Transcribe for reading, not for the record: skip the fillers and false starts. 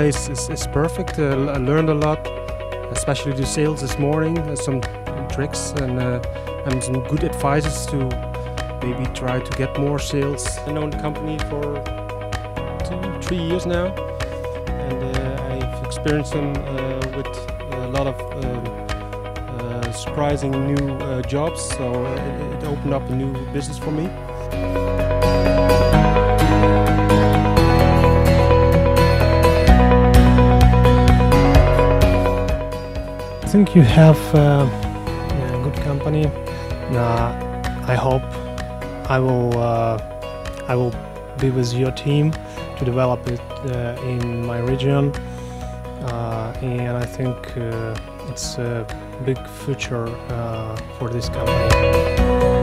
place is perfect. I learned a lot, especially the sales this morning, some tricks and some good advices to maybe try to get more sales. I've known the company for 2-3 years now, and I've experienced them with a lot of surprising new jobs, so it opened up a new business for me. I think you have a good company. I hope I will be with your team to develop it in my region, and I think it's a big future for this company.